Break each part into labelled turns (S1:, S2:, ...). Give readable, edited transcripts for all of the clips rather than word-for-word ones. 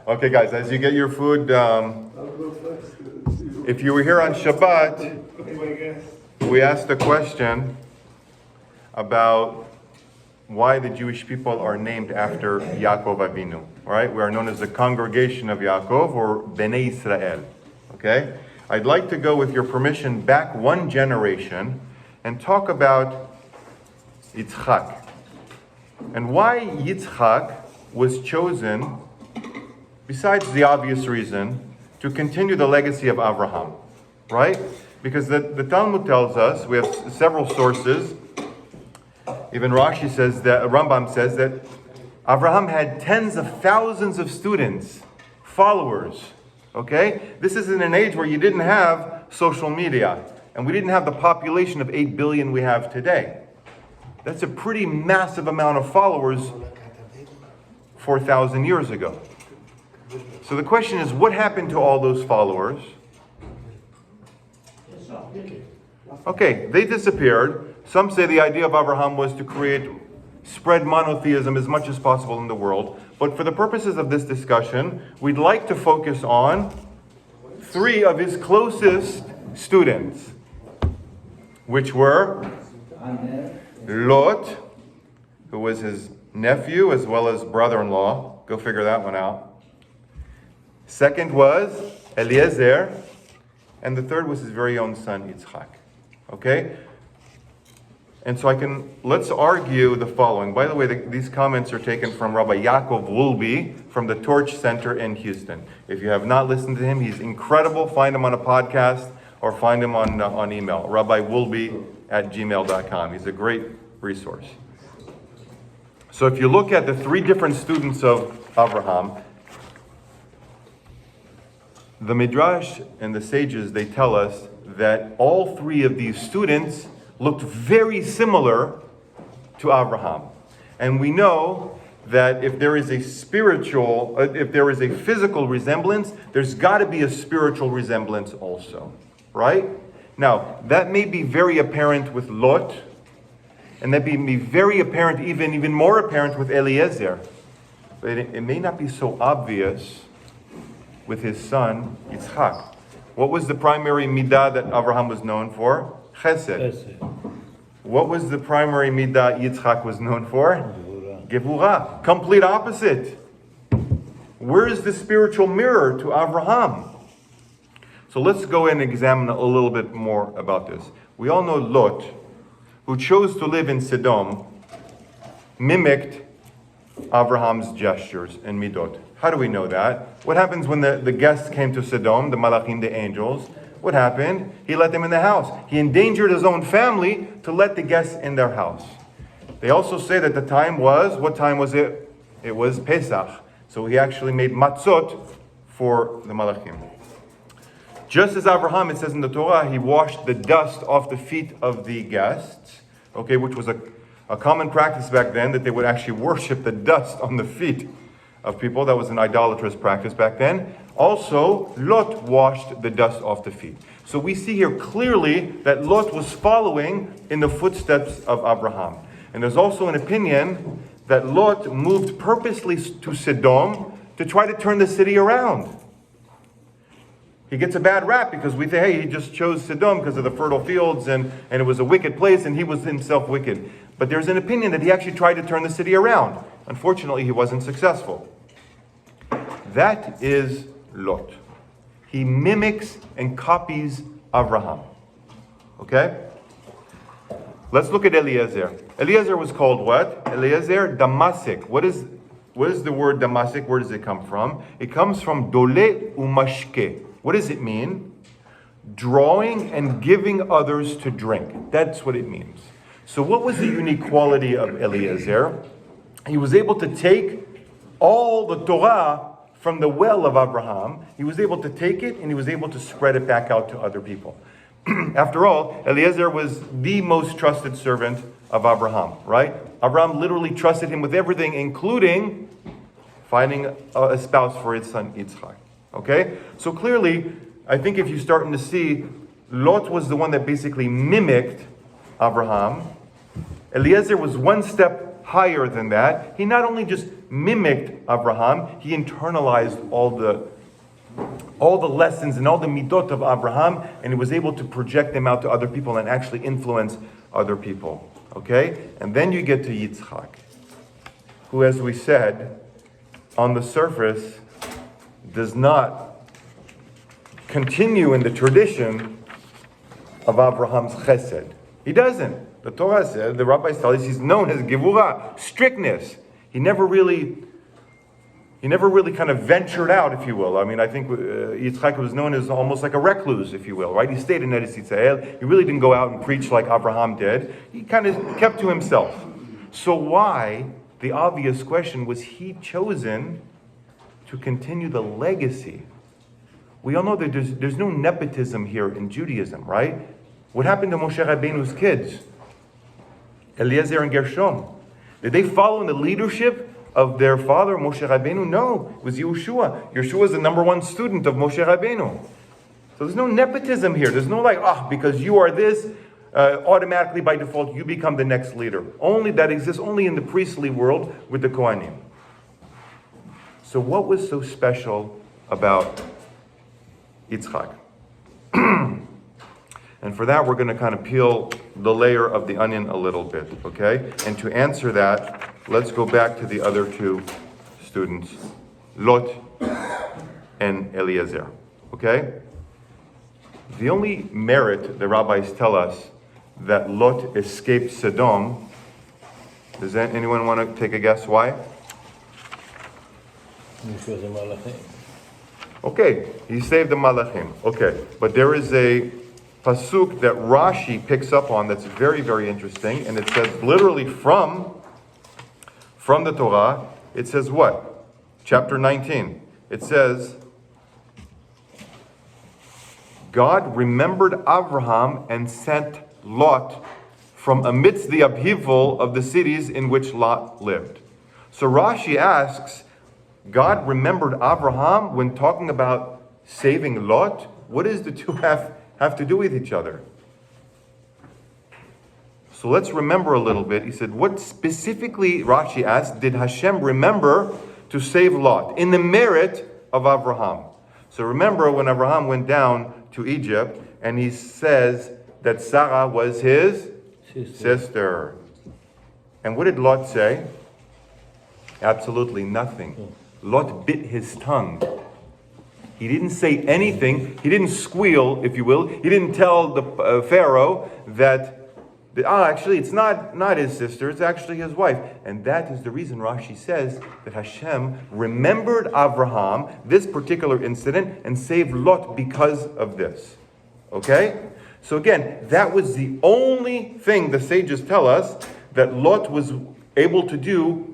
S1: Okay, guys, as you get your food, if you were here on Shabbat, we asked a question about why the Jewish people are named after Yaakov Avinu. All right, we are known as the congregation of Yaakov, or Bnei Israel. Okay, I'd like to go, with your permission, back one generation and talk about Yitzchak and why Yitzchak was chosen, besides the obvious reason, to continue the legacy of Avraham, right? Because the Talmud tells us, we have several sources, even Rashi says that, Rambam says that Avraham had tens of thousands of students, followers, okay? This is in an age where you didn't have social media, and we didn't have the population of 8 billion we have today. That's a pretty massive amount of followers 4,000 years ago. So the question is, what happened to all those followers? Okay, they disappeared. Some say the idea of Abraham was to spread monotheism as much as possible in the world. But for the purposes of this discussion, we'd like to focus on 3 of his closest students, which were Lot, who was his nephew as well as brother-in-law. Go figure that one out. Second was Eliezer, and the third was his very own son, Yitzchak. Okay? And so let's argue the following. By the way, these comments are taken from Rabbi Yaakov Wolbe from the Torch Center in Houston. If you have not listened to him, he's incredible. Find him on a podcast or find him on email, rabbiwolbe@gmail.com. He's a great resource. So if you look at the 3 different students of Abraham, the Midrash and the sages, they tell us that all 3 of these students looked very similar to Abraham. And we know that if there is a physical resemblance, there's got to be a spiritual resemblance also, right? Now, that may be very apparent with Lot, and that may be very apparent, even more apparent with Eliezer. But it may not be so obvious with his son, Yitzchak. What was the primary midah that Abraham was known for? Chesed. What was the primary midah Yitzchak was known for? Gevurah. Complete opposite. Where is the spiritual mirror to Abraham? So let's go and examine a little bit more about this. We all know Lot, who chose to live in Sodom, mimicked Abraham's gestures and midot. How do we know that? What happens when the guests came to Sodom, the malachim, the angels? What happened? He let them in the house. He endangered his own family to let the guests in their house. They also say that the time was, what time was it? It was Pesach. So he actually made matzot for the malachim. Just as Abraham, it says in the Torah, he washed the dust off the feet of the guests, okay, which was a common practice back then, that they would actually worship the dust on the feet of people. That was an idolatrous practice back then. Also, Lot washed the dust off the feet. So we see here clearly that Lot was following in the footsteps of Abraham. And there's also an opinion that Lot moved purposely to Sodom to try to turn the city around. He gets a bad rap because we say, hey, he just chose Sodom because of the fertile fields and it was a wicked place and he was himself wicked. But there's an opinion that he actually tried to turn the city around. Unfortunately, he wasn't successful. That is Lot. He mimics and copies Abraham. Okay? Let's look at Eliezer. Eliezer was called what? Eliezer Damasik. What is the word Damasik? Where does it come from? It comes from dole umashke. What does it mean? Drawing and giving others to drink. That's what it means. So what was the unique quality of Eliezer? He was able to take all the Torah from the well of Abraham. He was able to take it and he was able to spread it back out to other people. After all, Eliezer was the most trusted servant of Abraham, right? Abraham literally trusted him with everything, including finding a spouse for his son Yitzchak. Okay? So clearly, I think if you're starting to see, Lot was the one that basically mimicked Abraham. Eliezer was one step higher than that. He not only just mimicked Abraham. He internalized all the lessons and all the midot of Abraham, and he was able to project them out to other people and actually influence other people. Okay? And then you get to Yitzchak, who, as we said, on the surface, does not continue in the tradition of Abraham's chesed. He doesn't. The Torah said, the rabbis tell us, he's known as gevurah, strictness. He never really kind of ventured out, if you will. I mean, I think Yitzchak was known as almost like a recluse, if you will, right? He stayed in Eretz Yisrael. He really didn't go out and preach like Abraham did. He kind of kept to himself. So why, the obvious question, was he chosen to continue the legacy? We all know that there's no nepotism here in Judaism, right? What happened to Moshe Rabbeinu's kids? Eliezer and Gershom. Did they follow in the leadership of their father, Moshe Rabbeinu? No, it was Yehoshua. Yehoshua is the number one student of Moshe Rabbeinu. So there's no nepotism here. There's no because you are this, automatically by default you become the next leader. Only that exists only in the priestly world with the Kohanim. So what was so special about Yitzchak? And for that, we're going to kind of peel the layer of the onion a little bit, okay? And to answer that, let's go back to the other two students, Lot and Eliezer, okay? The only merit the rabbis tell us that Lot escaped Sodom, does anyone want to take a guess why? Okay, he saved the Malachim. Okay, but there is a pasuk that Rashi picks up on that's very, very interesting, and it says literally from the Torah, it says what? Chapter 19. It says, God remembered Abraham and sent Lot from amidst the upheaval of the cities in which Lot lived. So Rashi asks, God remembered Abraham when talking about saving Lot? What does the two have to do with each other? So let's remember a little bit. He said, what specifically, Rashi asked, did Hashem remember to save Lot in the merit of Abraham? So remember when Abraham went down to Egypt and he says that Sarah was his sister. And what did Lot say? Absolutely nothing. Lot bit his tongue. He didn't say anything. He didn't squeal, if you will. He didn't tell the Pharaoh that actually it's not his sister, it's actually his wife. And that is the reason Rashi says that Hashem remembered Abraham, this particular incident, and saved Lot because of this. Okay? So again, that was the only thing the sages tell us that Lot was able to do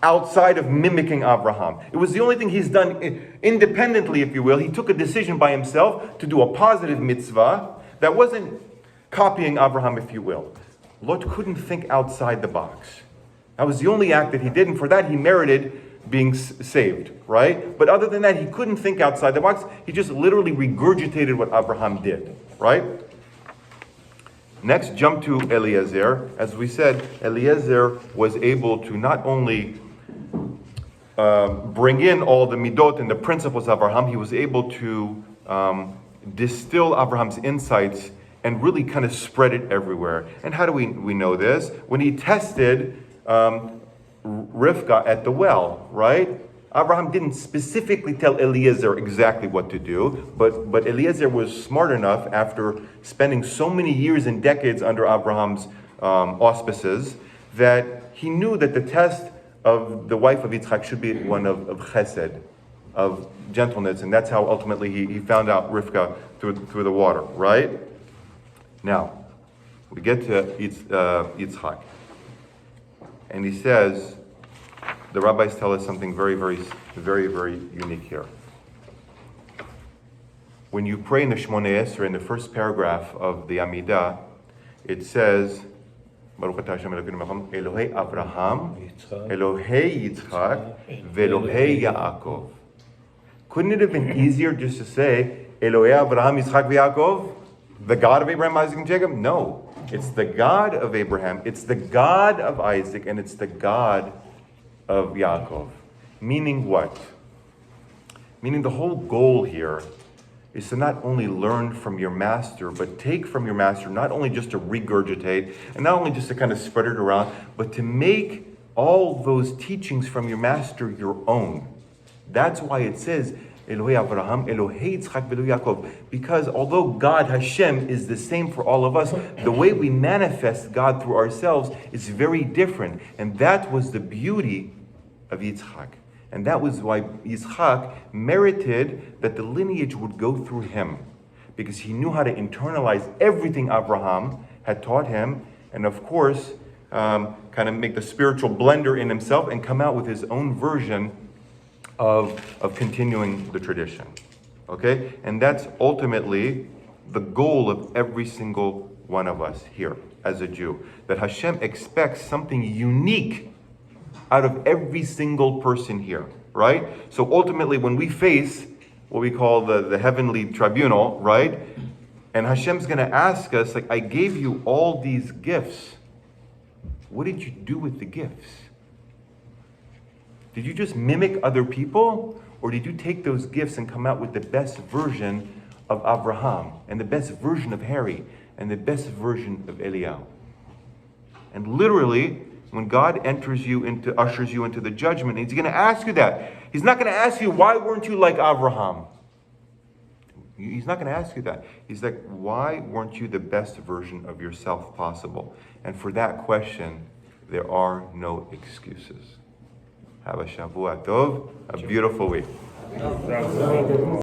S1: outside of mimicking Abraham. It was the only thing he's done independently, if you will. He took a decision by himself to do a positive mitzvah that wasn't copying Abraham, if you will. Lot couldn't think outside the box. That was the only act that he did, and for that he merited being saved, right? But other than that, he couldn't think outside the box. He just literally regurgitated what Abraham did, right? Next, jump to Eliezer. As we said, Eliezer was able to not only bring in all the midot and the principles of Abraham, he was able to distill Abraham's insights and really kind of spread it everywhere. And how do we know this? When he tested Rivka at the well, right? Abraham didn't specifically tell Eliezer exactly what to do, but Eliezer was smart enough, after spending so many years and decades under Abraham's auspices, that he knew that the test of the wife of Yitzchak should be one of chesed, of gentleness, and that's how ultimately he found out Rivka through the water, right? Now, we get to Yitzchak, and he says, the rabbis tell us something very, very, very, very unique here. When you pray in the Shmoneh Esrei, in the first paragraph of the Amidah, it says, Baruch atah Hashem Elokeinu melech haolam, Elohei Avraham, Elohei Yitzchak, Ve'Elohei Yaakov. Couldn't it have been easier just to say, Elohei Avraham, Yitzchak, Yaakov? The God of Abraham, Isaac, and Jacob? No. It's the God of Abraham, it's the God of Isaac, and it's the God of Yaakov. Meaning what? Meaning the whole goal here is to not only learn from your master, but take from your master, not only just to regurgitate, and not only just to kind of spread it around, but to make all those teachings from your master your own. That's why it says, Elohei Avraham, Elohei Yitzchak v'Elohei Yaakov. Because although God, Hashem, is the same for all of us, the way we manifest God through ourselves is very different. And that was the beauty of Yitzchak. And that was why Yitzchak merited that the lineage would go through him. Because he knew how to internalize everything Abraham had taught him. And of course, kind of make the spiritual blender in himself and come out with his own version of continuing the tradition. Okay? And that's ultimately the goal of every single one of us here as a Jew. That Hashem expects something unique out of every single person here, right? So ultimately, when we face what we call the heavenly tribunal, right? And Hashem's going to ask us, like, I gave you all these gifts. What did you do with the gifts? Did you just mimic other people? Or did you take those gifts and come out with the best version of Abraham, and the best version of Harry, and the best version of Eliyahu? And literally, when God ushers you into the judgment, He's going to ask you that. He's not going to ask you, why weren't you like Abraham? He's not going to ask you that. He's like, why weren't you the best version of yourself possible? And for that question, there are no excuses. Have a Shavua Tov, a beautiful week.